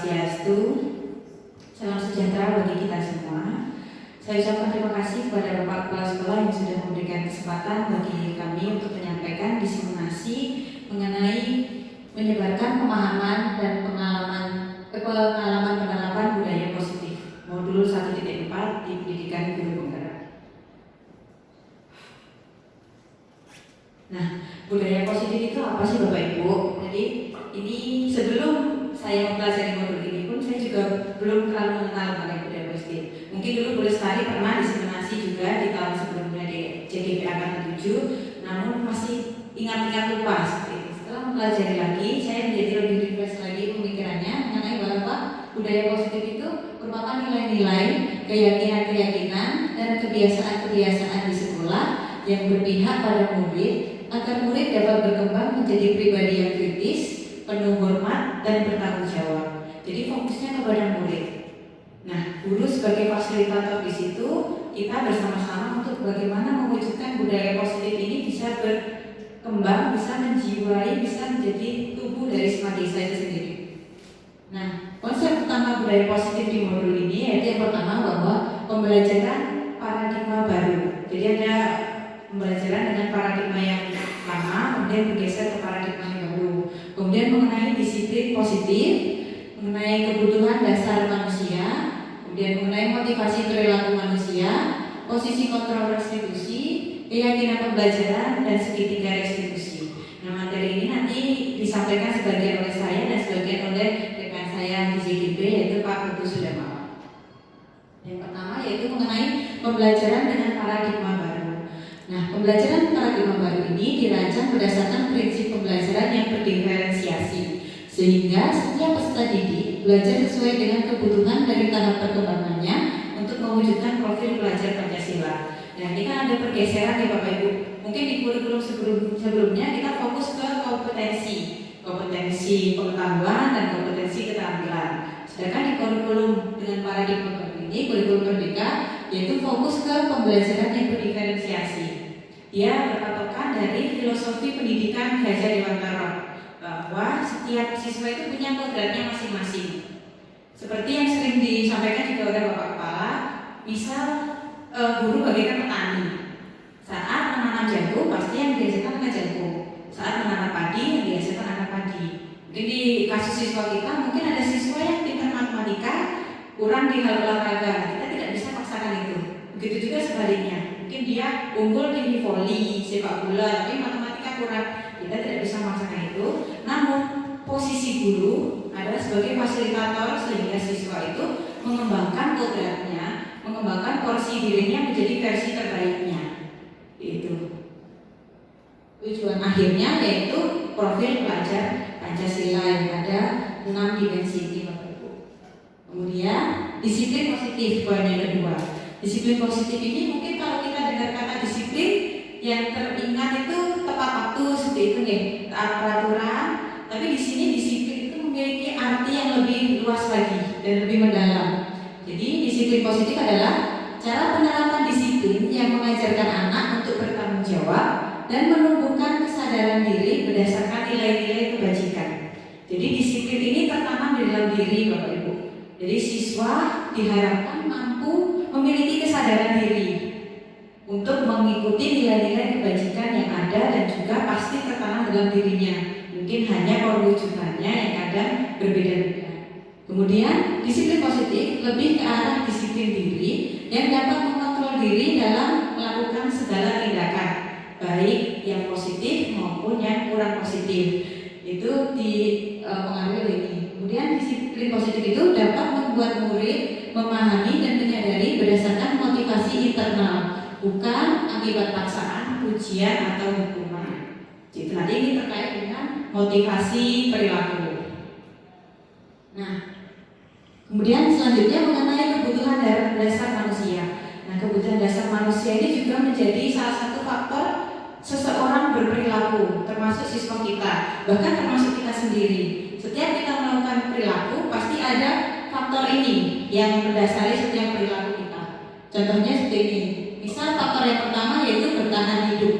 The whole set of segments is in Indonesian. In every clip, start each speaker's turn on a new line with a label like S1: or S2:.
S1: Swastiastu, salam sejahtera bagi kita semua. Saya ucapkan terima kasih kepada Bapak Kepala Sekolah yang sudah memberikan kesempatan bagi kami untuk menyampaikan diseminasi mengenai menyebarkan pemahaman dan pengalaman penerapan budaya positif modul 1.4 di pendidikan guru penggerak. Nah, budaya positif itu apa sih Bapak Ibu? Jadi ini sebelum saya mempelajari modul ini pun saya juga belum terlalu mengenal mengenai budaya positif. Mungkin dulu Bu Lestari pernah diseminasi juga di tahun sebelumnya di JGP Angkatan 7, namun masih ingat-ingat lupa seperti itu. Setelah mempelajari lagi, saya menjadi lebih refresh lagi pemikirannya mengenai bahwa budaya positif itu merupakan nilai-nilai, keyakinan-keyakinan, dan kebiasaan-kebiasaan di sekolah yang berpihak pada murid agar murid dapat berkembang menjadi pribadi yang kritis, penuh hormat, dan bertanggung jawab. Jadi fokusnya kepada murid. Nah, guru sebagai fasilitator di situ, kita bersama-sama untuk bagaimana mewujudkan budaya positif ini bisa berkembang, bisa menjiwai, bisa menjadi tubuh dari semua desa itu sendiri. Nah, konsep utama budaya positif di modul ini yaitu yang pertama bahwa pembelajaran paradigma baru. Jadi ada pembelajaran dengan paradigma yang lama, kemudian bergeser ke paradigma yang baru. Kemudian mengenai disiplin positif, mengenai kebutuhan dasar manusia, kemudian mengenai motivasi perilaku manusia, posisi kontrol restitusi, keyakinan pembelajaran, dan segitiga restitusi. Nah, materi ini nanti disampaikan sebagian oleh saya dan sebagian oleh rekan saya di JGP yaitu Pak Putu Sudama. Yang pertama yaitu mengenai pembelajaran dengan paradigma baru. Nah, pembelajaran paradigma baru ini dirancang berdasarkan prinsip pembelajaran yang berdiferensiasi, sehingga setiap peserta didik belajar sesuai dengan kebutuhan dari tahap perkembangannya untuk mewujudkan profil pelajar Pancasila. Nah, ini kan ada pergeseran ya Bapak Ibu. Mungkin di kurikulum sebelumnya kita fokus ke kompetensi pengetahuan dan kompetensi keterampilan. Sedangkan di kurikulum dengan paradigma baru ini, kurikulum Merdeka, yaitu fokus ke pembelajaran yang berdiferensiasi. Dia berpatokan dari filosofi pendidikan Gajah Dewantara bahwa setiap siswa itu punya kodratnya masing-masing. Seperti yang sering disampaikan juga oleh Bapak Kepala, misal guru bagaikan petani. Saat menanam jagung pasti yang dihasilkan adalah jagung. Saat menanam padi yang dihasilkan adalah padi. Mungkin di kasus siswa kita mungkin ada siswa yang pintar matematika, kurang di hal olahraga. Kita tidak bisa paksakan itu. Begitu juga sebaliknya. Mungkin dia unggul di voli, sepak bola, tapi matematika kurang. Kita tidak bisa memaksakan itu. Namun posisi guru adalah sebagai fasilitator sehingga siswa itu mengembangkan kodratnya, mengembangkan porsi dirinya menjadi versi terbaiknya. Itu tujuan akhirnya yaitu profil pelajar Pancasila yang ada 6 dimensi ini Bapak Ibu. Kemudian disiplin positif poin yang kedua. Disiplin positif ini mungkin kalau kita dengar kata disiplin yang teringat itu tepat waktu seperti itu nih, taat peraturan. Tapi di sini disiplin itu memiliki arti yang lebih luas lagi dan lebih mendalam. Jadi disiplin positif adalah cara penerapan disiplin yang mengajarkan anak untuk bertanggung jawab dan menumbuhkan kesadaran diri berdasarkan nilai-nilai kebajikan. Jadi disiplin ini tertanam di dalam diri Bapak Ibu. Jadi siswa diharapkan mampu memiliki kesadaran diri untuk mengikuti nilai-nilai kebajikan yang ada dan juga pasti tertanam dalam dirinya. Mungkin hanya perwujudannya yang kadang berbeda-beda. Kemudian disiplin positif lebih ke arah disiplin diri yang dapat mengontrol diri dalam melakukan segala tindakan, baik yang positif maupun yang kurang positif. Itu dipengaruhi ini. Kemudian disiplin positif itu dapat membuat murid memahami dan menyadari berdasarkan motivasi internal, bukan akibat paksaan, ujian atau hukuman. Jadi nanti ini terkait dengan motivasi perilaku. Nah, kemudian selanjutnya mengenai kebutuhan dasar manusia. Nah, kebutuhan dasar manusia ini juga menjadi salah satu faktor seseorang berperilaku, termasuk siswa kita, bahkan termasuk kita sendiri. Setiap kita melakukan perilaku, pasti ada faktor ini yang mendasari setiap perilaku kita. Contohnya seperti ini. Misal faktor yang pertama yaitu bertahan hidup.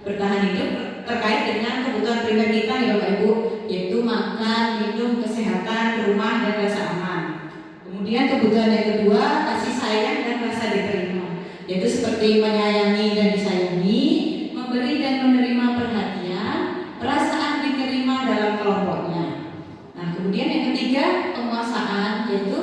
S1: Bertahan hidup terkait dengan kebutuhan primer kita ya Bapak Ibu, yaitu makan, minum, kesehatan, rumah, dan rasa aman. seperti menyayangi dan disayangi, memberi dan menerima perhatian, perasaan diterima dalam kelompoknya. Nah, kemudian yang ketiga, penguasaan, yaitu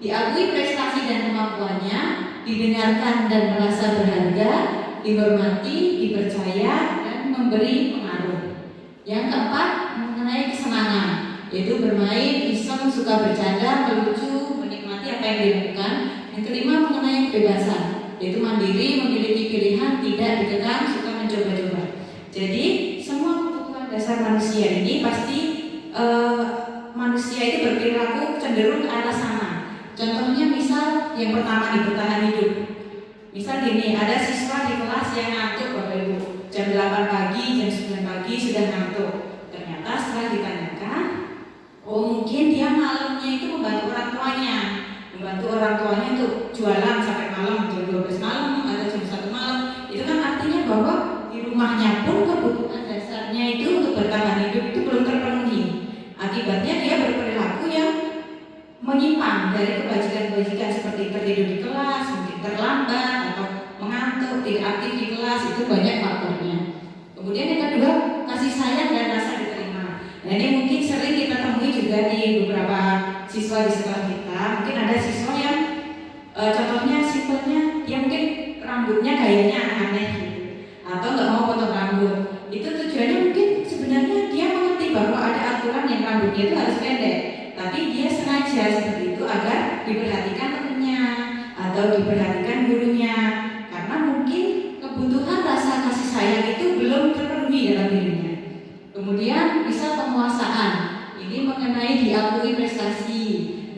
S1: diakui prestasi dan kemampuannya, didengarkan dan merasa berharga, dihormati, dipercaya, dan memberi pengaruh. Yang keempat, mengenai kesenangan, yaitu bermain, iseng, suka bercanda, melucu, menikmati apa yang dilakukan. Yang kelima, mengenai kebebasan, yaitu mandiri, memiliki pilihan, tidak dikekang, suka mencoba-coba. Jadi semua kebutuhan dasar manusia ini pasti manusia itu berperilaku cenderung ke arah sana. Contohnya misal yang pertama di bertahan hidup. Misal gini, ada siswa di kelas yang ngantuk Bapak Ibu, jam 8 pagi, jam 9 pagi sudah ngantuk. Ternyata setelah ditanyakan, oh mungkin dia malamnya itu membantu orang tuanya untuk jualan sampai malam, jam 12 malam atau jam 1 malam. Itu kan artinya bahwa di rumahnya pun kebutuhan dasarnya itu untuk bertahan hidup itu belum terpenuhi. Akibatnya dia berperilaku yang menyimpang dari kebajikan-kebajikan seperti tertidur di kelas, mungkin terlambat atau mengantuk, tidak aktif di kelas, itu banyak faktornya. Kemudian yang kedua, kasih sayang dan rasa diterima. Nah ini mungkin sering kita temui juga di beberapa siswa di sekolah kita. Mungkin ada siswa yang contohnya simpelnya dia mungkin rambutnya gayanya aneh gitu, atau nggak mau potong rambut. Itu tujuannya mungkin sebenarnya dia mengerti bahwa ada aturan yang rambutnya itu harus pendek, tapi dia sengaja seperti itu agar diperhatikan temannya atau diperhatikan gurunya, karena mungkin kebutuhan rasa kasih sayang itu belum terpenuhi dalam dirinya. Kemudian bisa penguasaan, ini mengenai diakui prestasi,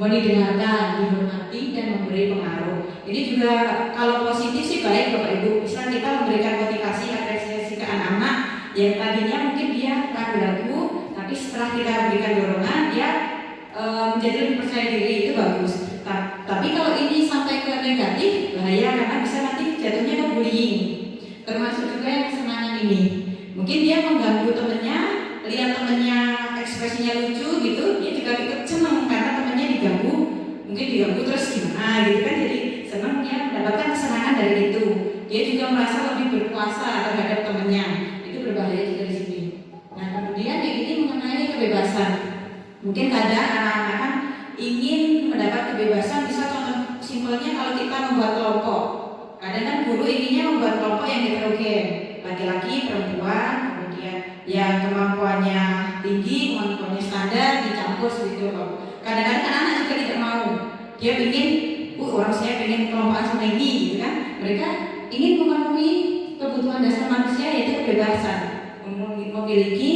S1: didengarkan, dihormati, dan memberi pengaruh. Ini juga kalau positif sih baik Bapak Ibu, bisa kita memberikan motivasi, apresiasi ke anak-anak yang tadinya mungkin dia ragu-ragu, tapi setelah kita berikan dorongan dia menjadi lebih percaya diri, itu bagus. Tapi kalau ini sampai ke negatif, bahaya, karena bisa nanti jatuhnya ke bullying. Termasuk juga yang kesenangan ini, mungkin dia mengganggu temennya, lihat temennya ekspresinya lucu gitu, dia juga ikut senang karena temennya diganggu, mungkin diganggu terus gimana gitu kan, jadi senang, dia mendapatkan kesenangan dari itu. Dia juga merasa lebih berkuasa terhadap temennya, itu berbahaya juga di sini. Nah kemudian yang ini mengenai kebebasan. Mungkin kadang anak-anak kan ingin mendapat kebebasan, bisa contoh simpelnya kalau kita membuat kelompok. Kadang kan guru inginnya membuat kelompok yang heterogen, laki-laki, perempuan, kemudian yang kemampuannya tinggi, kemampuannya standar, dicampur seperti itu. Kadang-kadang anak-anak juga tidak mau. Dia ingin, orang saya ingin kelompokan sama ini, gitu kan? Mereka ingin memenuhi kebutuhan dasar manusia, yaitu kebebasan, memiliki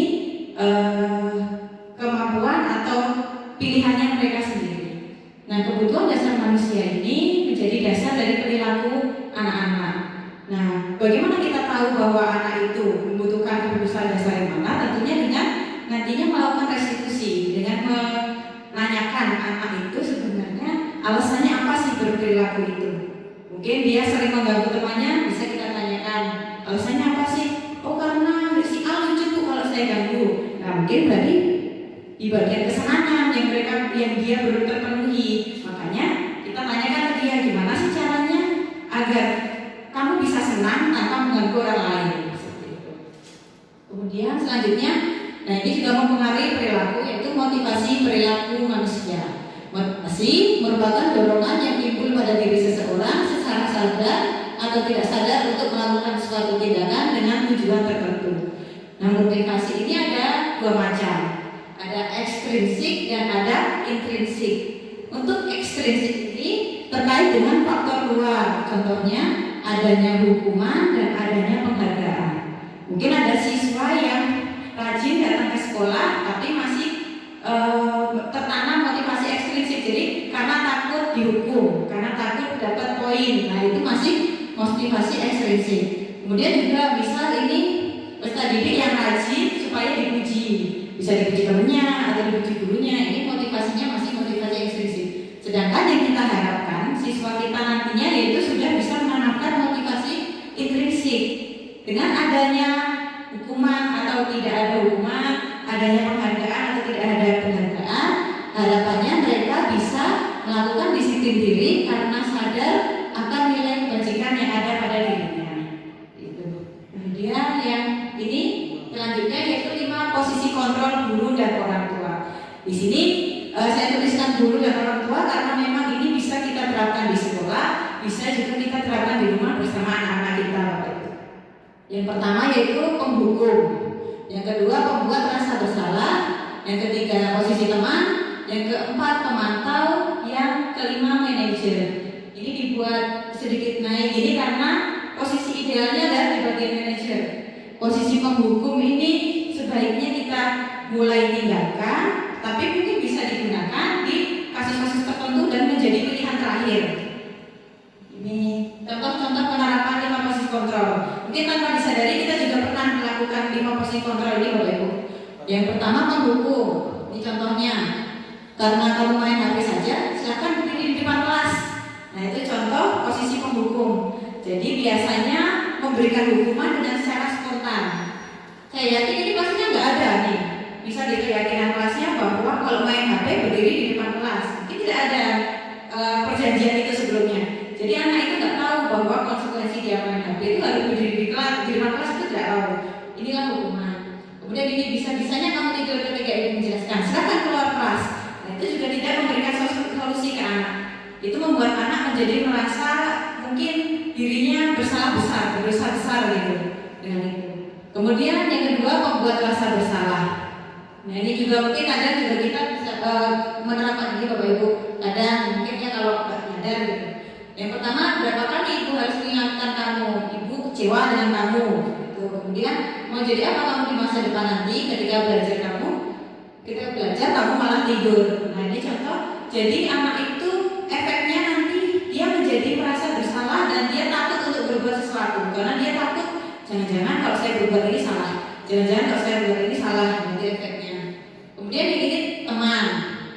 S1: kemampuan atau pilihannya mereka sendiri. Nah, kebutuhan dasar manusia ini menjadi dasar dari perilaku anak-anak. Nah, bagaimana kita tahu bahwa anak itu membutuhkan kebutuhan dasar yang mana? Tentunya dengan nantinya melakukan restitusi, dengan menanyakan anak itu sebenarnya alasannya apa sih berperilaku itu. Mungkin dia sering mengganggu temannya, bisa kita tanyakan alasannya apa sih? Oh karena si A lucu kalau saya ganggu. Nah mungkin berarti di bagian kesenangan yang dia belum terpenuhi. Makanya kita tanyakan ke dia, gimana sih caranya agar kamu bisa senang tanpa mengganggu orang lain, seperti itu. Kemudian selanjutnya, nah ini juga mempengaruhi perilaku, yaitu motivasi perilaku manusia. Motivasi merupakan dorongan yang timbul pada diri seseorang secara sadar atau tidak sadar untuk melakukan suatu tindakan dengan tujuan tertentu. Nah motivasi ini ada dua macam, ada ekstrinsik dan ada intrinsik. Untuk ekstrinsik ini terkait dengan faktor luar, contohnya adanya hukuman dan adanya penghargaan. Mungkin ada siswa yang rajin datang ke sekolah tapi masih tertanam motivasi ekstrinsik, jadi karena takut dihukum, karena takut dapat poin. Nah itu masih motivasi ekstrinsik. Kemudian juga misal ini peserta didik yang rajin supaya dipuji, bisa dipuji temennya atau dipuji gurunya, ini motivasinya masih motivasi ekstrinsik. Sedangkan yang kita harapkan siswa kita nantinya yaitu sudah bisa menanamkan motivasi intrinsik. Dengan adanya hukuman atau tidak ada hukuman, adanya penghargaan atau tidak ada penghargaan, harapannya mereka bisa melakukan disiplin diri karena sadar akan nilai kebajikan yang ada pada diri guru dan orang tua. Di sini saya tuliskan guru dan orang tua karena memang ini bisa kita terapkan di sekolah, bisa juga kita terapkan di rumah bersama anak-anak kita, Bapak Ibu. Yang pertama yaitu penghukum, yang kedua pembuat rasa bersalah, yang ketiga posisi teman, yang keempat pemantau, yang kelima manajer. Ini dibuat sedikit naik ini karena posisi idealnya adalah di bagian manajer. Posisi penghukum ini sebaiknya kita mulai tinggalkan, tapi mungkin bisa digunakan di kasus-kasus tertentu dan menjadi pilihan terakhir. Ini contoh-contoh penerapan 5 posisi kontrol. Mungkin tanpa disadari kita juga pernah melakukan 5 posisi kontrol ini, Bapak Ibu. Yang pertama penghukum. Ini contohnya. Karena kamu main HP saja, silakan berdiri di depan kelas. Nah, itu contoh posisi penghukum. Jadi biasanya memberikan hukuman dengan secara spontan. Saya yakin ini pastinya nggak ada nih. Bisa di keyakinan kelasnya bahwa kalau main HP berdiri di depan kelas. Mungkin tidak ada perjanjian itu sebelumnya. Jadi anak itu nggak tahu bahwa konsekuensi dia main HP itu harus berdiri di depan kelas, itu tidak tahu. Inilah hukuman. Kemudian ini bisa-bisanya kamu tidur ketika ibu menjelaskan, silakan keluar kelas. Nah, itu juga tidak memberikan solusi ke anak. Itu membuat anak menjadi merasa mungkin dirinya bersalah besar, berdosa besar gitu dengan itu. Kemudian yang kedua membuat rasa bersalah. Nah, ini juga mungkin kadang juga kita bisa menerapkan ini, Bapak Ibu. Kadang mungkin ya kalau nggak nyadar gitu. Yang pertama, berapa kali ibu harus mengingatkan kamu, ibu kecewa dengan kamu. Gitu. Kemudian mau jadi apa kamu di masa depan nanti ketika belajar kamu malah tidur. Nah, ini contoh. Jadi anak itu efeknya nanti dia menjadi merasa bersalah dan dia takut untuk berbuat sesuatu karena dia takut jangan-jangan kalau saya berbuat ini salah, jangan-jangan kalau saya berbuat ini salah, nanti efeknya. Kemudian ini teman,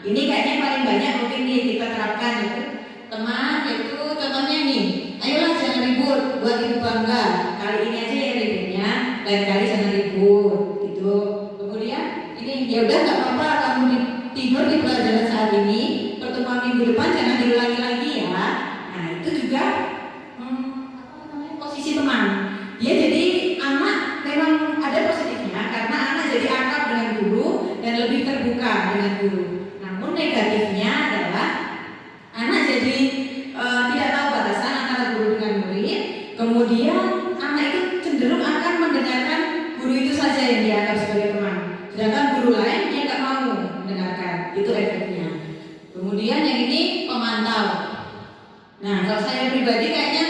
S1: ini kayaknya paling banyak mungkin nih kita terapkan itu teman, yaitu contohnya nih, ayolah jangan ribut, buat ibu bangga, kali ini aja ya ributnya, lain kali jangan ribut, gitu. Kemudian ini ya udah nggak apa-apa kamu tidur di pelajaran saat ini, pertemuan minggu depan jangan diulangi lagi ya. Nah itu juga posisi teman. Ya jadi anak memang ada positifnya karena anak jadi akrab dengan guru dan lebih terbuka dengan guru. Namun negatifnya adalah anak jadi tidak tahu batasan antara guru dengan murid. Kemudian anak itu cenderung akan mendengarkan guru itu saja yang dianggap sebagai teman. Sedangkan guru lain dia nggak mau mendengarkan. Itu efeknya. Kemudian yang ini pemantau. Nah kalau saya pribadi kayaknya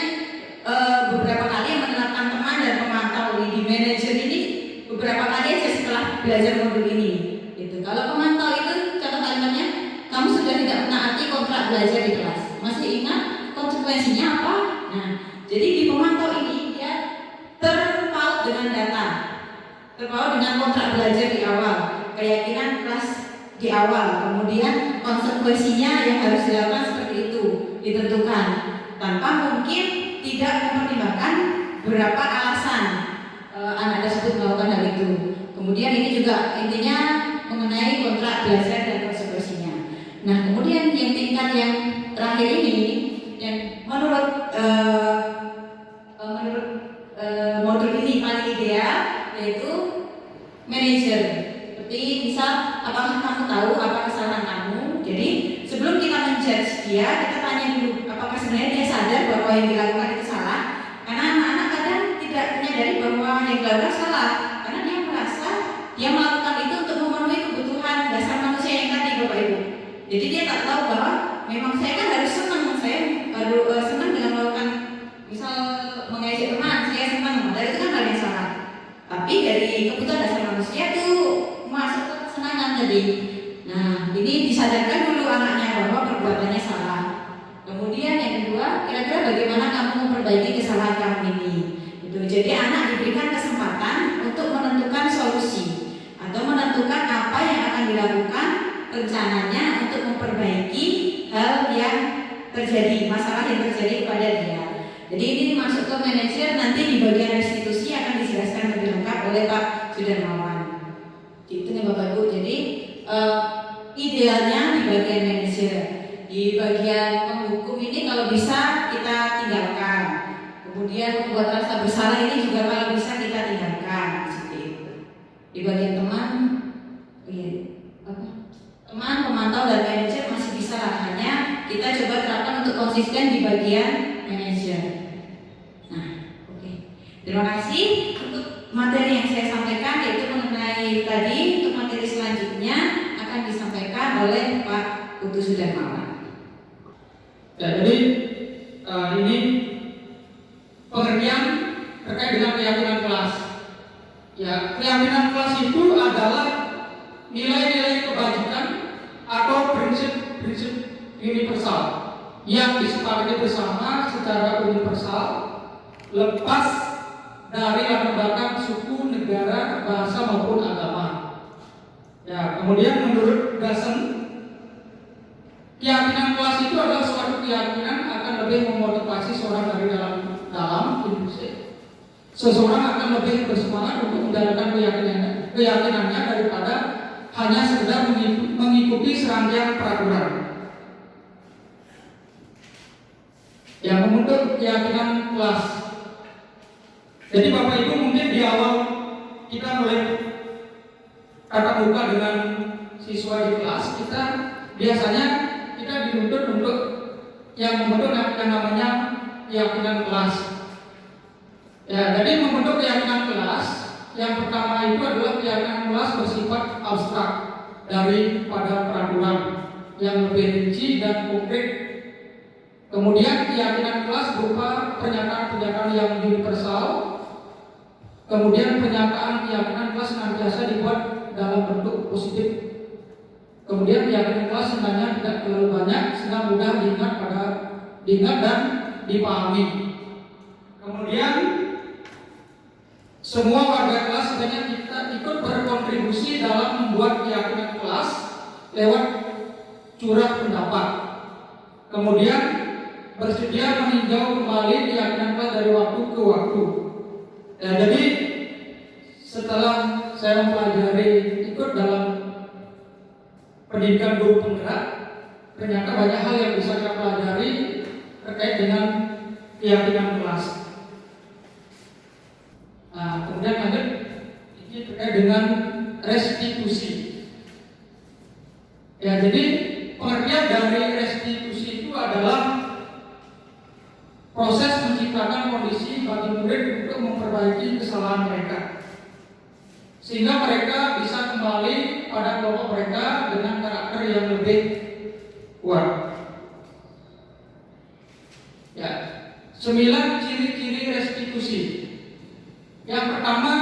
S1: beberapa kali menerapkan teman dan pemantau di manajer ini beberapa kali aja setelah belajar modul ini. Itu kalau pemantau itu contoh kalimatnya, kamu sudah tidak menaati kontrak belajar di kelas. Masih ingat konsekuensinya apa? Nah, jadi di pemantau ini dia terpaut dengan data, terpaut dengan kontrak belajar di awal, keyakinan kelas di awal, kemudian konsekuensinya yang harus dilakukan seperti itu ditentukan tanpa mungkin tidak mempertimbangkan berapa alasan anak tersebut melakukan hal itu. Kemudian ini juga intinya mengenai kontrak belajar dan konsekuensinya. Nah, kemudian yang tingkat yang terakhir ini yang menurut modul ini paling ideal yaitu manajer. Seperti misal, apakah kamu tahu apa kesalahan kamu? Jadi sebelum kita menjudge dia, kita tanya dulu apakah sebenarnya dia sadar bahwa yang dilakukan itu salah. Karena anak-anak kadang tidak menyadari bahwa yang dilakukan salah, karena dia merasa dia melakukan itu untuk memenuhi kebutuhan dasar manusia yang tadi, Bapak Ibu. Jadi dia tak tahu bahwa memang saya kan harus senang, saya baru senang dengan melakukan misal mengejek teman, saya senang, dan itu kan hal yang salah. Tapi dari kebutuhan dasar manusia itu masuk ke kesenangan tadi. Nah, ini disadarkan dulu anaknya bahwa perbuatannya salah. Kemudian yang kedua, kira-kira bagaimana kamu memperbaiki kesalahan kamu ini? Itu. Jadi anak diberikan kesempatan untuk menentukan solusi atau menentukan apa yang akan dilakukan rencananya untuk memperbaiki hal yang terjadi, masalah yang terjadi pada dia. Jadi ini masuk ke manajer, nanti di bagian restitusi akan dijelaskan lebih lengkap oleh Pak Sudarmawan. Itu nih Bapak Ibu. Jadi idealnya di bagian manajer, di bagian penghukum ini kalau bisa kita tinggalkan. Kemudian membuat rasa bersalah ini juga kalau bisa kita tinggalkan. Seperti itu. Di bagian teman, iya kita coba terapkan untuk konsisten di bagian manajer. Nah, oke. Terima kasih untuk materi yang saya sampaikan, yaitu mengenai tadi. Untuk materi selanjutnya akan disampaikan oleh Pak Putu Sudarmawan.
S2: Ya, jadi ini pengertian terkait dengan keyakinan kelas. Ya, keyakinan kelas itu adalah nilai-nilai kebajikan atau prinsip-prinsip universal yang disepakati bersama secara universal, lepas dari latar belakang suku, negara, bahasa maupun agama. Ya, kemudian menurut Gassen, keyakinan kelas itu adalah suatu keyakinan akan lebih memotivasi seorang dari dalam seseorang akan lebih bersemangat untuk menjalankan keyakinannya daripada hanya sekedar mengikuti serangkaian peraturan. Yang membentuk keyakinan kelas. Jadi Bapak Ibu mungkin di awal kita mulai tatap muka dengan siswa di kelas, kita biasanya kita dituntut untuk yang membentuk yang namanya keyakinan kelas. Ya, jadi membentuk keyakinan kelas, yang pertama itu adalah keyakinan kelas bersifat abstrak daripada peraturan yang lebih rinci dan konkret. Kemudian keyakinan kelas berupa pernyataan-pernyataan yang universal. Kemudian pernyataan keyakinan kelas senantiasa dibuat dalam bentuk positif. Kemudian keyakinan kelas sebenarnya tidak terlalu banyak sehingga mudah diingat dan dipahami. Kemudian semua warga kelas sebenarnya kita ikut berkontribusi dalam membuat keyakinan kelas lewat curah pendapat. Kemudian bersedia meninjau kembali keyakinan kelas dari waktu ke waktu. Ya, jadi setelah saya mempelajari ikut dalam pendidikan guru penggerak, ternyata banyak hal yang bisa saya pelajari terkait dengan keyakinan kelas. Nah, kemudian lanjut ini terkait dengan restitusi. Ya, jadi pengertian dari restitusi itu adalah proses menciptakan kondisi bagi murid untuk memperbaiki kesalahan mereka, sehingga mereka bisa kembali pada kelompok mereka dengan karakter yang lebih kuat. Ya, 9 ciri-ciri restitusi. Yang pertama,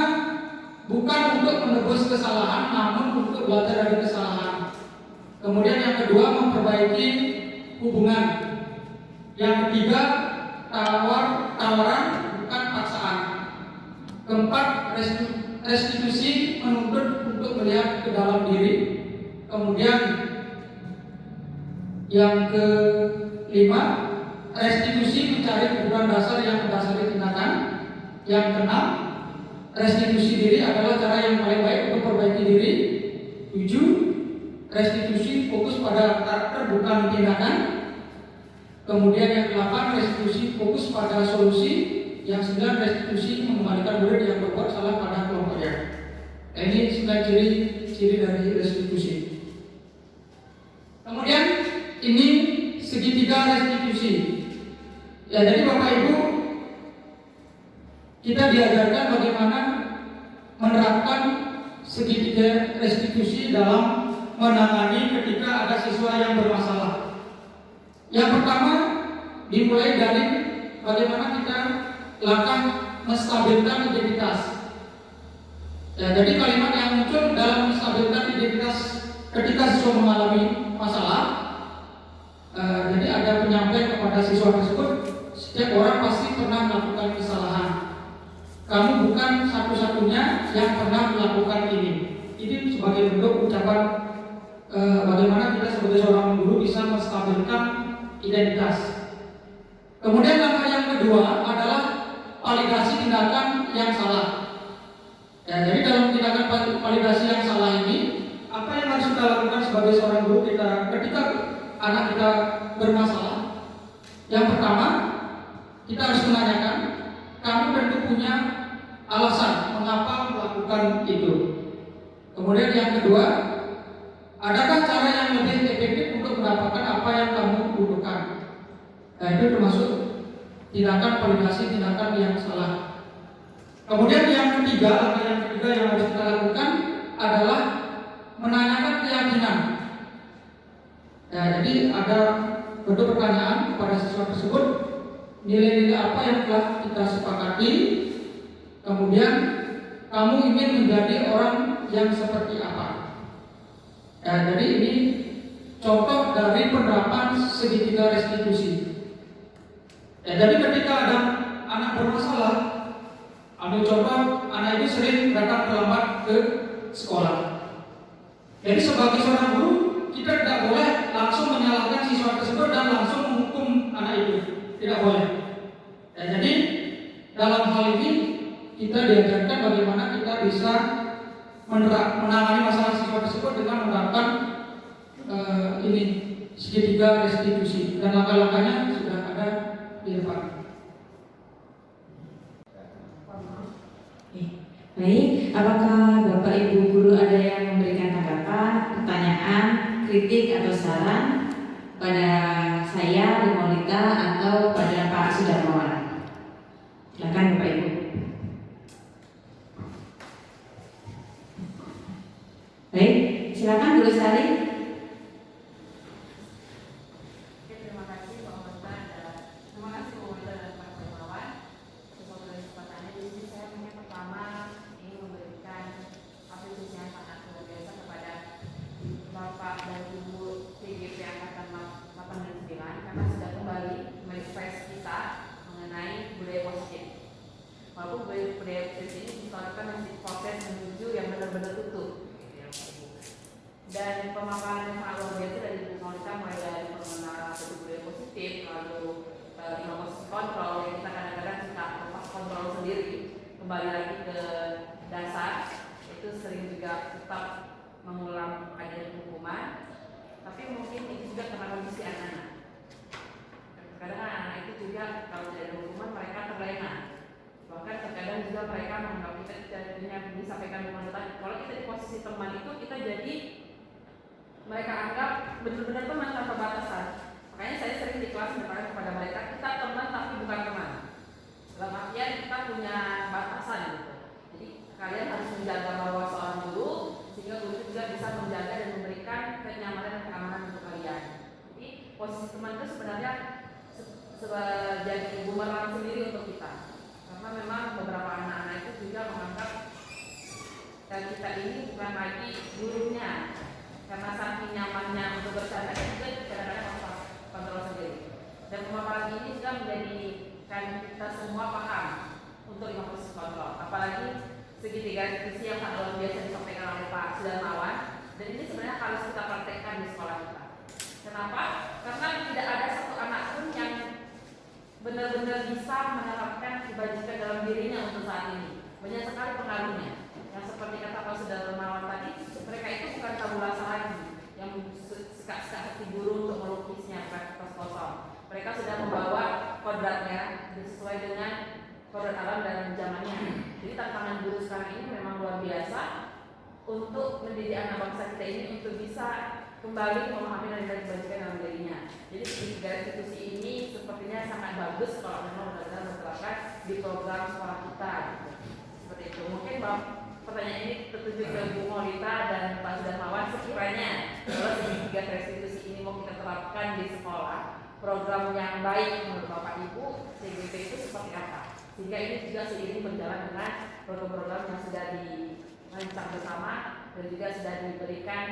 S2: bukan untuk menebus kesalahan, namun untuk belajar dari kesalahan. Kemudian yang kedua, memperbaiki hubungan. Yang ketiga, tawaran bukan paksaan. Keempat, restitusi menuntut untuk melihat ke dalam diri. Kemudian yang kelima, restitusi mencari kebutuhan dasar yang mendasari tindakan. Yang keenam, restitusi diri adalah cara yang paling baik untuk perbaiki diri. 7. Restitusi fokus pada karakter bukan tindakan. Kemudian yang 8, restitusi fokus pada solusi. Yang 9, restitusi mengembalikan murid yang berbuat salah pada kelompoknya. Ini 9 ciri dari restitusi. Kemudian ini segitiga restitusi. Ya, jadi Bapak Ibu, kita diajarkan bagaimana menerapkan segitiga restitusi dalam menangani ketika ada siswa yang bermasalah. Yang pertama, dimulai dari bagaimana kita langkah menstabilkan identitas. Ya, jadi kalimat yang muncul dalam menstabilkan identitas ketika siswa mengalami masalah. Jadi ada penyampaian kepada siswa tersebut, setiap orang pasti pernah melakukan kesalahan. Kamu bukan satu-satunya yang pernah melakukan ini. Ini sebagai bentuk ucapan bagaimana kita sebagai seorang guru bisa menstabilkan identitas. Kemudian langkah yang kedua adalah validasi tindakan yang salah. Ya, jadi dalam tindakan validasi yang salah ini, apa yang harus kita lakukan sebagai seorang guru kita ketika anak kita bermasalah? Yang pertama, kita harus menanyakan, kamu tentu punya alasan mengapa melakukan itu. Kemudian yang kedua, adakah cara yang lebih efektif untuk mendapatkan apa yang kamu butuhkan? Itu termasuk tindakan validasi tindakan yang salah. Kemudian yang ketiga, langkah yang ketiga yang harus kita lakukan adalah menanyakan keyakinan. Ya, jadi ada bentuk pertanyaan kepada siswa tersebut, nilai-nilai apa yang telah kita sepakati, kemudian kamu ingin menjadi orang yang seperti apa. Ya, jadi ini contoh dari penerapan segitiga restitusi. Ya, jadi ketika ada anak bermasalah, ambil contoh, anak itu sering datang terlambat ke sekolah. Jadi sebagai seorang guru, kita tidak boleh langsung menyalahkan siswa tersebut dan langsung menghukum anak itu. Tidak boleh. Ya, jadi dalam hal ini kita diajarkan bagaimana kita bisa menangani masalah siswa tersebut dengan menerapkan ini segitiga restitusi, dan langkah-langkahnya sudah ada di depan.
S1: Baik, apakah Bapak Ibu guru ada yang memberikan tanggapan, pertanyaan, kritik atau saran pada saya, Bu Maulita, atau pada Pak Sudarmawan? Silakan Bapak Ibu. Baik, silakan Bu Lestari.
S3: Terima kasih Pak Maulita dan terima kasih Bu Maulita dan Pak Sudarmawan. Sesuatu dari kesempatannya, jadi saya mungkin pertama ingin memberikan apresiasi yang sangat luar biasa kepada Bapak dan Ibu TGP Angkatan 8 dan 9 karena sudah kembali merefresh kita mengenai budaya positif. Walaupun budaya positif ini disorotkan masih proses menuju yang benar-benar utuh. Dan pemaparan yang sangat luar biasa dari Bu Maulita, mulai dari pengenalan budaya positif, lalu emosi kontrol yang kita kadang-kadang suka lepas kontrol sendiri, kembali lagi ke dasar, itu sering juga tetap mengulang ajaran hukuman, tapi mungkin itu juga karena kondisi anak-anak. Kadang anak-anak itu juga kalau tidak ada hukuman mereka terlena, bahkan terkadang juga mereka menganggap kita jadinya disampaikan Bu Maulita, kalau kita di posisi teman itu kita jadi mereka anggap benar-benar teman tanpa batasan. Makanya saya sering di kelas menekankan kepada mereka, kita teman tapi bukan teman. Dalam artian kita punya batasan gitu. Jadi kalian harus menjaga bahwa seorang guru, sehingga guru juga bisa menjaga dan memberikan kenyamanan dan keamanan untuk kalian. Jadi posisi teman itu sebenarnya jadi bumerang sendiri untuk kita. Karena memang beberapa anak-anak itu juga menganggap dan kita ini bukan lagi gurunya. Karena saking nyamannya untuk bercanda juga kadang-kadang kontrol sendiri. Dan pemaparan ini juga menjadikan kita semua paham untuk emosi kontrol. Apalagi segitiga restitusi yang sangat luar biasa disampaikan oleh Pak Sudarmawan. Dan ini sebenarnya harus kita praktekkan di sekolah kita. Kenapa? Karena tidak ada satu anak pun yang benar-benar bisa menerapkan kebajikan dalam dirinya untuk saat ini. Banyak sekali pengaruhnya. Yang seperti kata Pak Sudarmawan tadi, mereka itu bukan tabulasi lagi yang sekat-sekat hati guru untuk melukisnya kertas kosong. Mereka sudah membawa kodratnya sesuai dengan kodrat alam dan zamannya. Jadi tantangan guru sekarang ini memang luar biasa untuk mendidik anak bangsa kita ini untuk bisa kembali memahami dan kebajikan dalam dirinya. Jadi segitiga restitusi ini sepertinya sangat bagus kalau memang benar-benar diterapkan di program sekolah kita. Seperti itu. Mungkin pertanyaan ini tertuju ke Bu Maulita dan Pak Sudarmawan, sekiranya kalau segitiga restitusi ini mau kita terapkan di sekolah, program yang baik menurut Bapak Ibu CGP itu seperti apa? Sehingga ini juga seiring berjalan dengan program-program yang sudah dirancang bersama dan juga sudah diberikan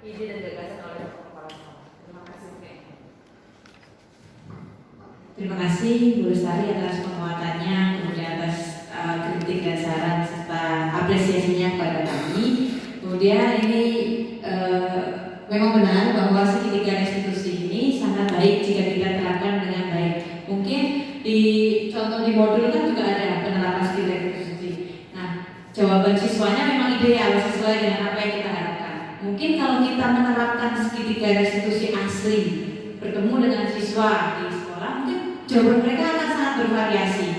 S3: ide dan gagasan oleh kepala sekolah. Terima kasih.
S1: Terima kasih Bu Lestari atas penguatannya, kemudian atas kritik dan saran serta apresiasinya kepada kami. Kemudian ini memang benar bahwa segitiga restitusi ini sangat baik jika kita terapkan dengan baik. Mungkin di contoh di modul kan juga ada penerapan segitiga restitusi. Nah, jawaban siswanya memang ideal sesuai dengan apa yang kita harapkan. Mungkin kalau kita menerapkan segitiga restitusi asli, bertemu dengan siswa di sekolah, mungkin jawaban mereka akan sangat bervariasi.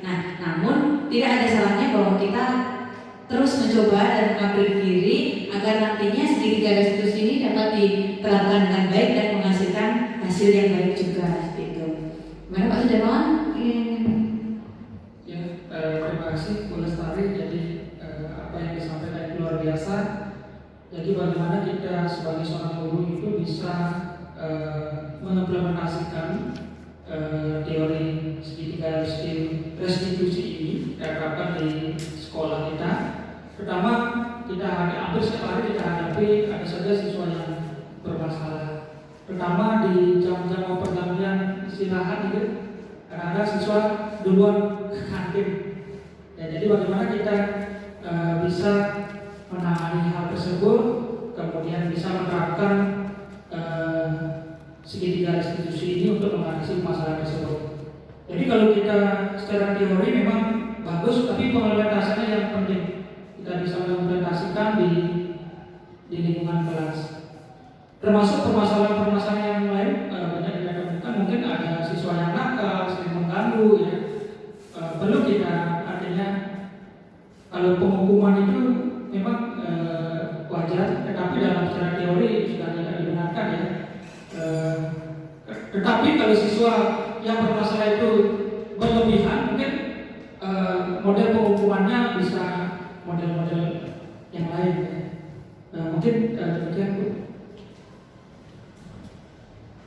S1: Nah, namun tidak ada salahnya bahwa kita terus mencoba dan mengambil diri agar nantinya segitiga restitusi ini dapat diterapkan dengan baik dan menghasilkan hasil yang baik juga. Seperti itu. Gimana Pak Sudarmawan?
S2: Ya, terima kasih Bu Lestari. Jadi apa yang disampaikan itu luar biasa. Jadi bagaimana kita sebagai seorang guru itu bisa mengimplementasikan teori segitiga restitusi ini diterapkan di sekolah kita. Pertama, kita hampir setiap hari kita hadapi ada saja siswa yang bermasalah. Pertama di jam-jam pergantian istirahat itu ada siswa duluan ke kantin. Ya, jadi bagaimana kita bisa menangani hal tersebut, kemudian bisa menerapkan segitiga restitusi ini untuk mengatasi masalah tersebut. Jadi kalau kita secara teori memang bagus, tapi pengimplementasinya yang penting. Kita bisa mengimplementasikan di lingkungan kelas. Termasuk permasalahan-permasalahan yang lain banyak kita temukan. Mungkin ada siswa yang nakal, sering mengganggu, ya. Perlu kita artinya kalau penghukuman itu memang wajar, tetapi dalam secara teori sudah tidak dibenarkan, ya. Tetapi kalau siswa yang bermasalah itu berlebihan, mungkin model penghukumannya bisa model-model yang lain, ya. Mungkin demikian Bu.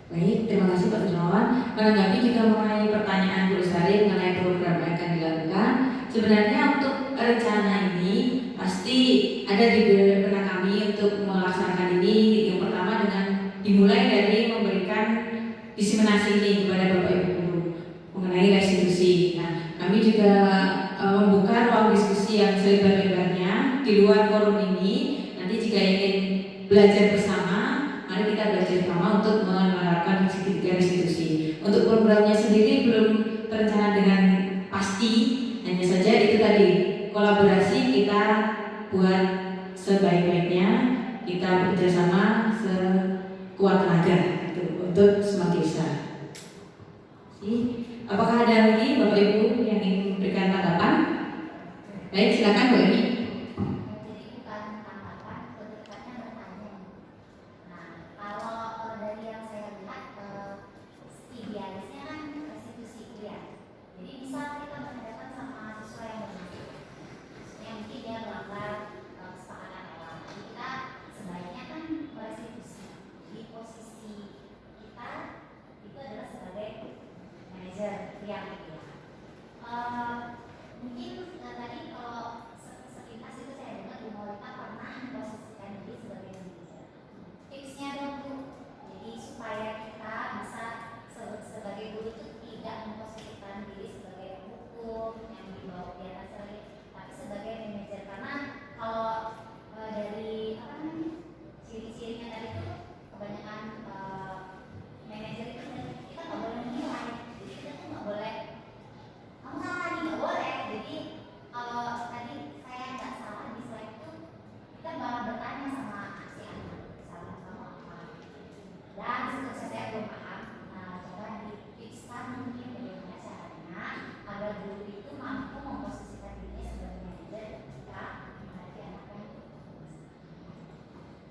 S1: Baik, terima kasih Pak Sudarmawan. Menanggapi juga mengenai pertanyaan Bu Lestari mengenai program yang akan dilakukan, sebenarnya untuk rencana ini pasti ada di benak kami untuk melaksanakan ini. Yang pertama dengan dimulai dari memberikan diseminasi ini kepada Bapak Ibu guru mengenai restitusi. Nah, kami juga membuka ruang diskusi yang selebar-lebarnya di luar forum ini. Nanti jika ingin belajar bersama, mari kita belajar bersama untuk menerapkan segitiga restitusi. Untuk programnya sendiri belum terencana dengan pasti, hanya saja itu tadi kolaborasi kita buat sebaik-baiknya, kita bekerjasama sekuat tenaga untuk semakin besar. Apakah ada lagi Bapak Ibu yang ingin memberikan tanggapan? Baik, silakan Bu Eni.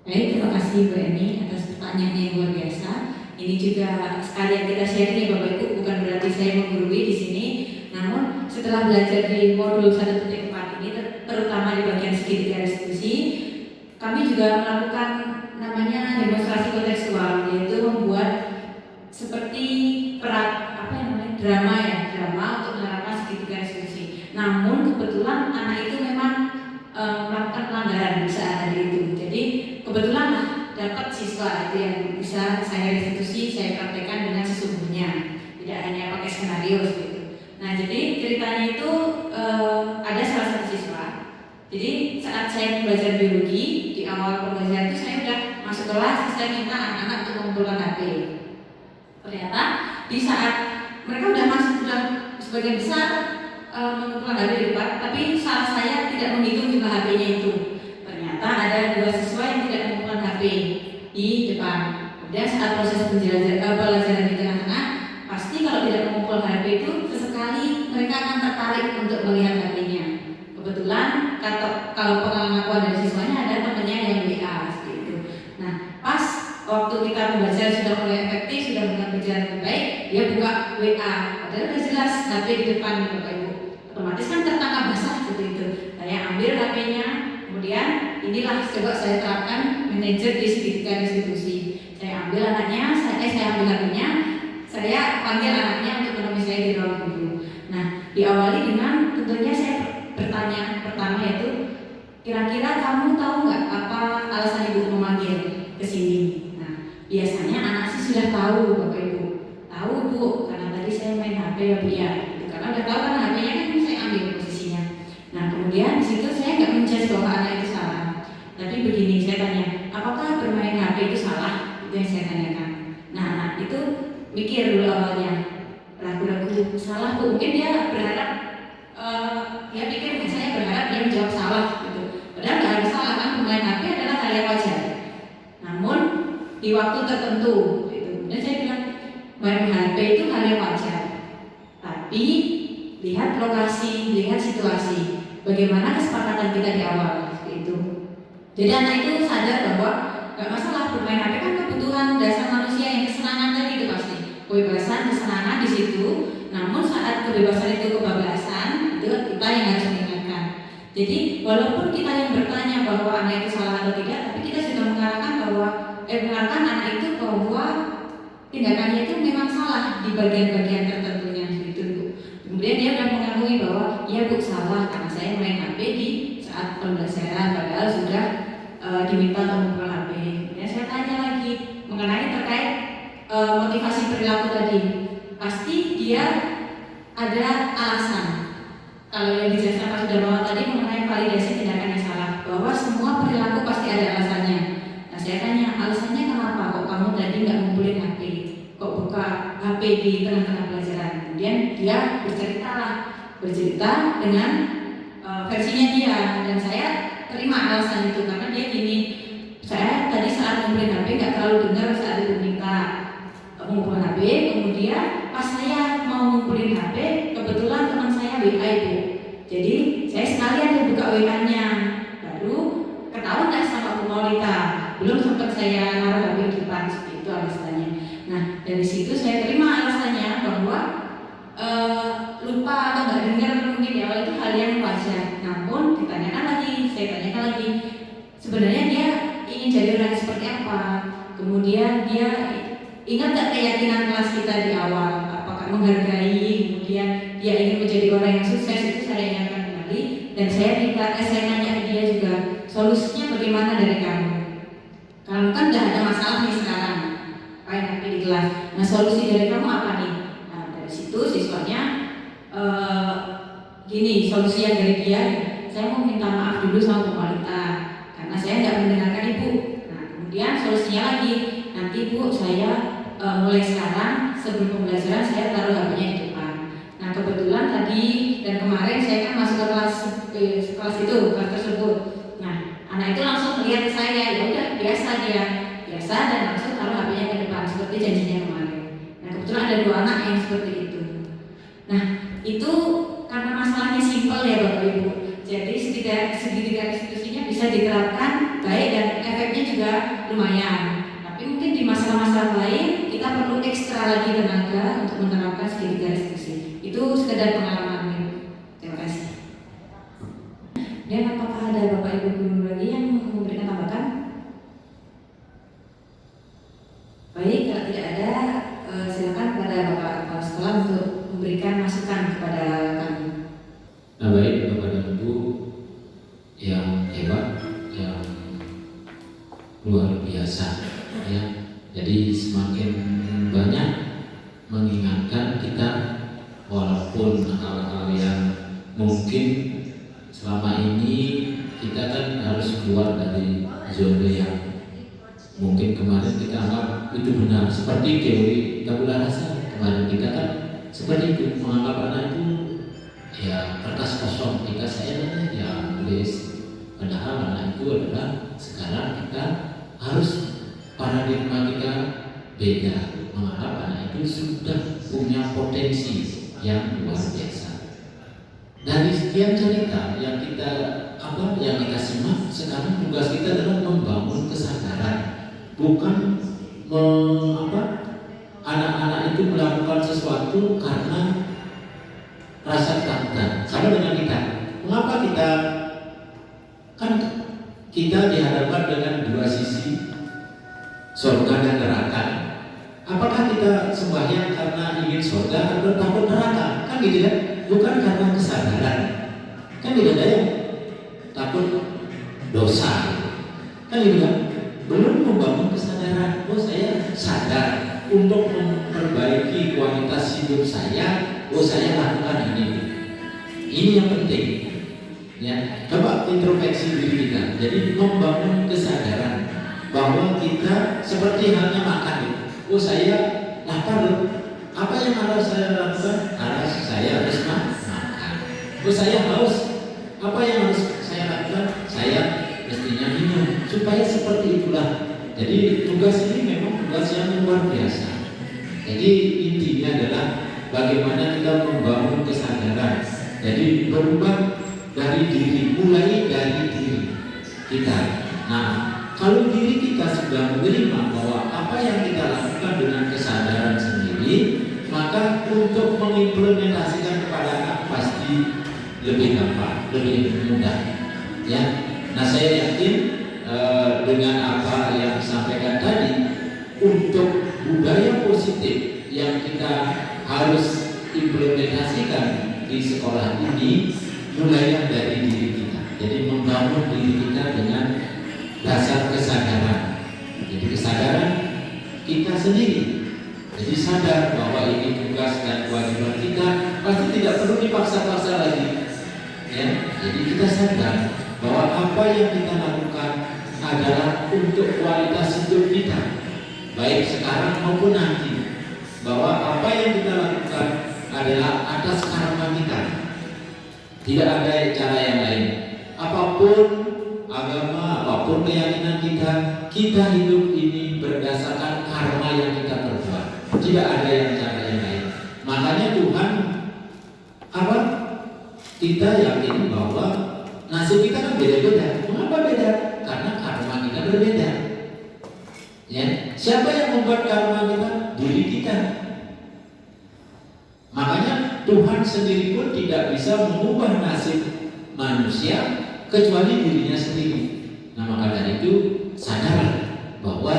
S1: Baik, terima kasih Bu Eni atas pertanyaannya yang luar biasa. Ini juga sekalian kita share nih Bapak Ibu, bukan berarti saya menggurui di sini. Namun setelah belajar di modul 1.4 ini, terutama di bagian segitiga restitusi, kami juga melakukan namanya demonstrasi kontekstual, yaitu membuat seperti drama untuk menerapkan segitiga restitusi. Namun kebetulan anak itu memang melakukan pelanggaran di saat hari itu. Jadi kebetulan dapat siswa itu yang bisa saya restitusi, saya praktekkan dengan sesungguhnya, tidak hanya pakai skenario seperti itu. Nah, jadi ceritanya itu ada salah satu siswa. Jadi saat saya belajar biologi di awal pembelajaran itu saya udah masuk kelas, saya minta anak-anak untuk mengumpulkan HP. Ternyata di saat mereka udah masuk, sudah sebagian besar mengumpulkan HP di depan, tapi salah saya tidak menghitung jumlah HP-nya itu. Ternyata ada 2 siswa yang tidak mengumpulkan HP di depan. Kemudian saat proses pelajaran di tengah-tengah, pasti kalau tidak mengumpulkan HP itu sesekali mereka akan tertarik untuk melihat HP-nya. Kebetulan kalau pengakuan dari siswanya ada temannya yang WA seperti itu. Nah, pas waktu kita belajar sudah mulai efektif, sudah mulai berjalan dengan baik, dia buka WA, padahal udah jelas HP di depan Bapak Ibu. Otomatis kan tertangkap basah seperti itu. Saya ambil HP-nya, kemudian inilah coba saya terapkan manajer di segitiga restitusi. Saya ambil anaknya, saya ambil HP-nya, saya panggil anaknya untuk menemui saya di ruang guru. Nah, diawali dengan tentunya saya bertanya pertama yaitu, kira-kira kamu tahu nggak apa alasan ibu memanggil ke sini? Nah, biasanya anak sih sudah tahu Bapak Ibu. Tahu Bu, karena tadi saya main HP ya Bu ya. Karena udah tahu kan HP-nya kan saya ambil posisinya. Nah, kemudian di situ saya nggak menjudge bahwa anak itu salah. Tapi begini, saya tanya, apakah bermain HP itu salah? Itu yang saya tanyakan. Nah, anak itu mikir dulu awalnya, ragu-ragu salah Bu. Mungkin dia berharap, dia pikir saya berharap dia menjawab salah gitu. Padahal nggak ada salah kan, bermain HP adalah hal yang wajar. Namun di waktu tertentu, gitu. Dan saya bilang main HP itu hal yang wajar. Tapi lihat lokasi, lihat situasi, bagaimana kesepakatan kita di awal itu. Jadi anak itu sadar bahwa nggak masalah bermain HP kan kebutuhan dasar manusia yang kesenangan tadi itu pasti. Kebebasan, kesenangan di situ. Namun saat kebebasan itu kebablasan, itu kita yang harus mengingatkan. Jadi walaupun kita yang bertanya bahwa anak itu salah atau tidak, tapi kita sudah mengarahkan anak itu bahwa tindakannya itu memang salah di bagian-bagian tertentunya gitu Bu. Kemudian dia sudah mengakui bahwa ya Bu salah karena saya main HP di saat pembelajaran padahal sudah diminta untuk membuka HP. Kemudian saya tanya lagi mengenai terkait motivasi perilaku tadi. Pasti dia ada alasan. Kalau yang dijelaskan Pak Sudarmawan tadi mengenai validasi tindakan yang salah, bahwa semua perilaku pasti ada alasannya. Nah saya tanya, alasannya kenapa kok kamu tadi nggak ngumpulin HP, kok buka HP di tengah-tengah pelajaran? Kemudian dia bercerita dengan versinya dia, dan saya terima alasan itu karena dia gini, saya tadi saat ngumpulin HP nggak terlalu dengar saat ibu minta mengumpulkan HP, kemudian pas saya mau ngumpulin HP, kebetulan teman saya WA itu. Jadi saya sekalian buka WA-nya, baru ketahuan nggak sama Bu Maulita, belum sempat saya naruh HP di depan, seperti itu alasannya. Nah dari situ saya terima alasannya bahwa lupa atau nggak dengar mungkin di awal itu hal yang wajar. Namun saya tanyakan lagi, sebenarnya dia ingin jadi orang seperti apa? Kemudian dia ingat tak keyakinan kelas kita di awal, apakah menghargai, kemudian dia ingin menjadi orang yang sukses, itu saya ingatkan kembali. Dan saya nanya ke dia juga, solusinya bagaimana dari kamu? Kamu kan udah ada masalah nih sekarang, kayak di kelas. Nah solusi dari kamu apa nih? Nah dari situ siswanya gini, solusi yang dari dia, saya mau minta maaf dulu sama Bu Maulita karena saya nggak mendengarkan ibu. Nah kemudian solusinya lagi, nanti Bu saya mulai sekarang sebelum pembelajaran saya taruh HP-nya di depan. Nah kebetulan tadi dan kemarin saya kan masuk ke kelas tersebut. Nah anak itu langsung melihat saya, ya udah biasa dan langsung taruh HP-nya ke depan seperti janjinya kemarin. Nah kebetulan ada 2 anak yang seperti itu. Nah itu karena masalahnya simpel ya Bapak Ibu. Jadi segitiga restitusinya bisa diterapkan baik dan efeknya juga lumayan. Tapi mungkin di masalah-masalah lain kita perlu ekstra lagi tenaga untuk menerapkan segitiga restitusi. Itu sekedar pengalaman. Terima kasih. Dan apakah ada Bapak Ibu guru lagi yang memberikan tambahan? Baik, kalau tidak ada, silakan kepada Bapak Kepala Sekolah untuk memberikan masukan kepada kami.
S4: Nah baik, Bapak dan Ibu yang hebat, yang luar biasa ya. Jadi semakin banyak mengingatkan kita, walaupun hal-hal yang mungkin selama ini kita kan harus keluar dari zona yang mungkin kemarin kita anggap itu benar, seperti teori tabula rasa. Kemarin kita kan seperti itu, menganggap anak itu ya kertas kosong, kita saya ya tulis. Padahal anak itu adalah sekarang kita harus paradigma kita beda, menganggap anak itu sudah punya potensi yang luar biasa. Dari sekian cerita yang kita simak, sekarang tugas kita adalah membangun kesadaran, bukan anak-anak itu melakukan sesuatu karena rasa ketakutan. Sama dengan kita. Mengapa kita dihadapkan dengan dua sisi, surga dan neraka? Apakah kita sembahyang karena ingin surga atau takut neraka? Kan gitu kan? Bukan karena kesadaran. Kan tidak ada yang takut dosa. Kan gitu kan? Belum membangun kesadaran. Oh, saya sadar untuk memperbaiki kualitas hidup saya. Oh, saya lakukan ini. Ini yang penting. Ya, coba introspeksi diri kita. Jadi membangun kesadaran bahwa kita seperti halnya makan. Oh, saya lapar loh. Apa yang harus saya lakukan? Saya harus makan. Oh, saya haus. Apa yang harus saya lakukan? Saya mestinya minum. Supaya seperti itulah. Jadi tugas ini memang tugas yang luar biasa. Jadi intinya adalah bagaimana kita membangun kesadaran. Jadi berubah dari diri, mulai dari diri kita. Nah, kalau diri kita sudah menerima bahwa apa yang kita lakukan dengan kesadaran sendiri, maka untuk mengimplementasikan kepada anak pasti lebih gampang, lebih mudah. Ya, nah saya yakin dengan apa yang disampaikan tadi, untuk budaya positif yang kita harus implementasikan di sekolah ini, mulai dari diri kita. Jadi membangun diri kita dengan dasar kesadaran. Jadi kesadaran kita sendiri. Jadi sadar bahwa ini tugas dan kewajiban kita, pasti tidak perlu dipaksa-paksa lagi. Ya, jadi kita sadar bahwa apa yang kita lakukan adalah untuk kualitas hidup kita, baik sekarang maupun nanti. Bahwa apa yang kita lakukan adalah atas karma kita. Tidak ada cara yang lain. Apapun agama, apapun keyakinan kita hidup ini berdasarkan karma yang kita perbuat. Tidak ada cara yang lain. Makanya Tuhan kita yakin bahwa nasib kita kan beda-beda. Mengapa beda? Karena karma kita berbeda. Ya, siapa yang membuat karma kita? Diri kita. Makanya Tuhan sendiri pun tidak bisa mengubah nasib manusia kecuali dirinya sendiri. Nah, maka dari itu sadar bahwa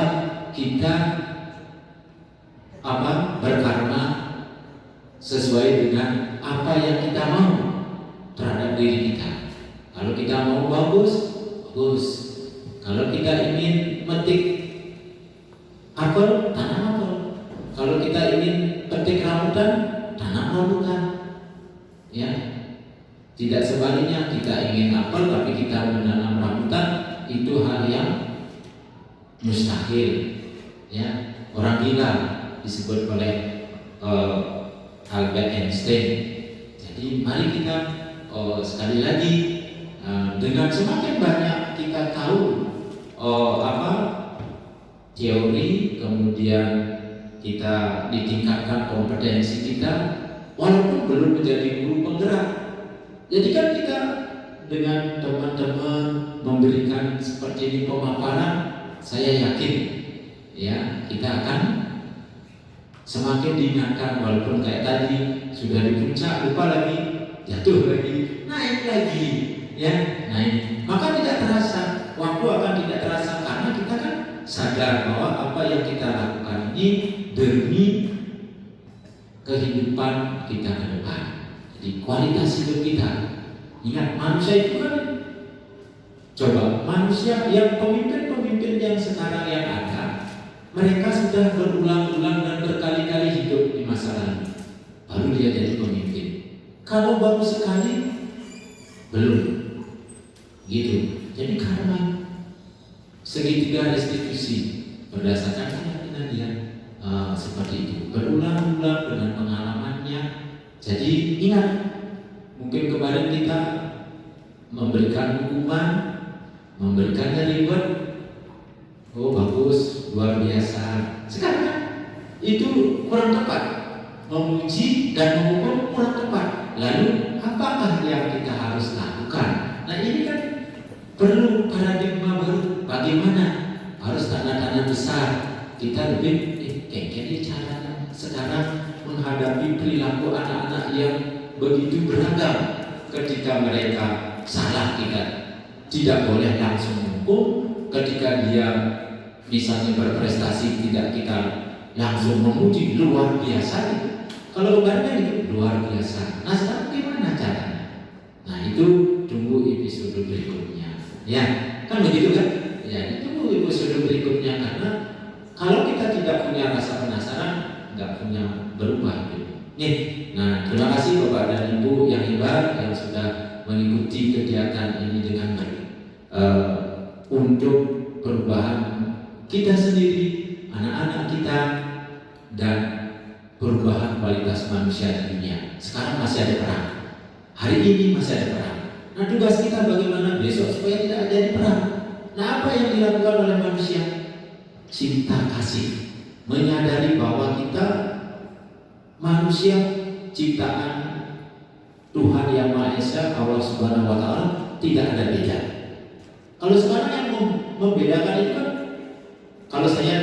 S4: kita berkarma sesuai dengan apa yang kita mau terhadap diri kita. Kalau kita mau bagus. Kalau kita ingin metik apel, tanam apel. Kalau kita ingin petik rambutan, tanam rambutan. Ya, tidak sebaliknya, kita ingin apel tapi kita menanam rambutan, itu hal yang mustahil. Ya, orang gila disebut oleh Albert Einstein. Jadi mari kita sekali lagi dengan semakin banyak kita tahu teori, kemudian kita ditingkatkan kompetensi kita, walaupun belum menjadi guru penggerak. Jadi kan kita dengan teman-teman memberikan seperti ini pemaparan, saya yakin ya kita akan semakin diingatkan, walaupun kayak tadi sudah di puncak, lupa lagi, jatuh lagi, naik lagi, ya naik. Maka tidak terasa, waktu akan tidak terasa karena kita kan sadar bahwa apa yang kita lakukan ini demi kehidupan kita ke depan. Jadi kualitas hidup kita. Ingat, manusia itu kan, coba manusia yang pemimpin yang sekarang yang ada, mereka sudah berulang-ulang dan berkali-kali hidup di masa lalu, baru dia jadi pemimpin. Kalau baru sekali, belum. Gitu. Jadi karena segitiga restitusi berdasarkan keyakinan dia seperti itu, berulang-ulang dengan pengalamannya. Jadi ingat, mungkin kemarin kita memberikan hukuman, memberikannya reward. Oh bagus, luar biasa. Sekarang itu kurang tepat. Memuji dan menghukum kurang tepat. Lalu apakah yang kita harus lakukan? Nah ini kan perlu paradigma baru. Bagaimana? Harus tanda-tanda besar. Kita lebih kayaknya caranya sekarang menghadapi perilaku anak-anak yang begitu beragam. Ketika mereka salah, kita tidak boleh langsung menghukum. Ketika dia misalnya berprestasi, tidak kita langsung memuji, luar biasa itu. Kalau kemarin itu luar biasa. Nah sekarang gimana caranya? Nah itu tunggu episode berikutnya. Ya, kan begitu kan? Ya, tunggu episode berikutnya, karena kalau kita tidak punya rasa penasaran, nggak punya berubah gitu. Nih, nah terima kasih Bapak dan Ibu yang hebat yang sudah mengikuti kegiatan ini dengan baik. Untuk perubahan kita sendiri, anak-anak kita, dan perubahan kualitas manusia di dunia. Sekarang masih ada perang. Hari ini masih ada perang. Nah tugas kita bagaimana besok supaya tidak ada perang. Nah apa yang dilakukan oleh manusia? Cinta kasih. Menyadari bahwa kita manusia ciptaan Tuhan Yang Maha Esa, Allah Subhanahu wa Ta'ala, tidak ada beda. Kalau sekarang yang membedakan itu kan, kalau saya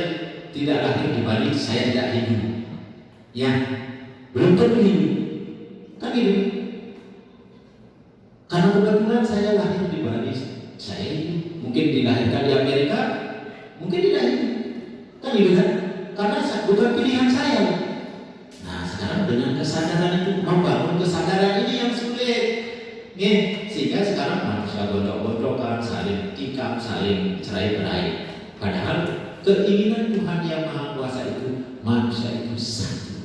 S4: tidak lahir di Bali, saya tidak hidup. Ya, belum tentu hidup. Kan hidup. Karena kebetulan saya lahir di Bali, saya hidup. Mungkin dilahirkan di Amerika, mungkin tidak hidup. Kan hidup kan? Karena bukan pilihan saya. Nah, sekarang dengan kesadaran itu, membangun kesadaran ini yang sulit. Nih, sehingga sekarang manusia gondok-gondokan, saling tikam, saling cerai-berai. Padahal keinginan Tuhan Yang Maha Kuasa itu manusia itu satu.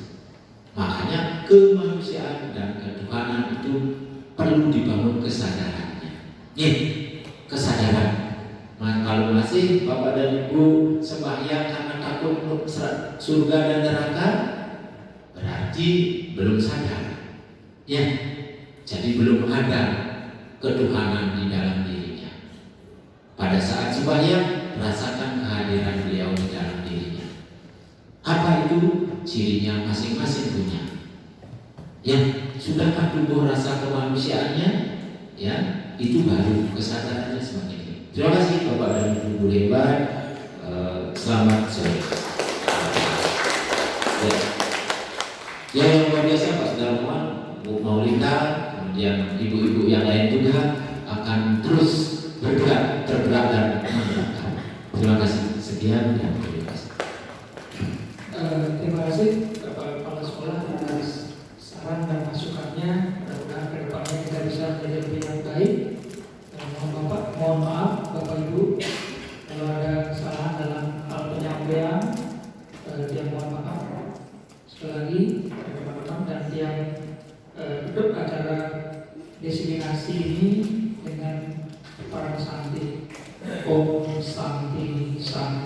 S4: Makanya kemanusiaan dan ketuhanan itu perlu dibangun kesadarannya. Nih, kesadaran. Nah, kalau masih Bapak dan Ibu sembahyang karena takut untuk surga dan neraka, berarti belum sadar. Ya, jadi belum ada ketuhanan di dalam dirinya. Pada saat sembahyang, rasakan kehadiran beliau di dalam dirinya. Apa itu? Cirinya masing-masing punya. Ya, sudahkah tumbuh rasa kemanusiaannya? Ya, itu baru kesadarannya semakin ini. Terima kasih Bapak dan Ibu hebat. Selamat sore. Ya, yang luar biasa Pak Sudarman, Bu Maulita, kemudian ibu-ibu yang lain juga akan terus bergerak, tergerak dan menggerakkan. Terima kasih. Sekian dan terima kasih.
S2: Terima kasih Bapak Kepala Sekolah atas saran dan masukannya. Mudah-mudahan ke depannya kita bisa menjadi lebih yang baik. Mohon maaf Bapak Ibu kalau ada kesalahan dalam hal penyampaian, yang mohon maaf. Sekali lagi teman-teman dan yang ikut acara diseminasi ini dengan para santi, Om Santi Santi.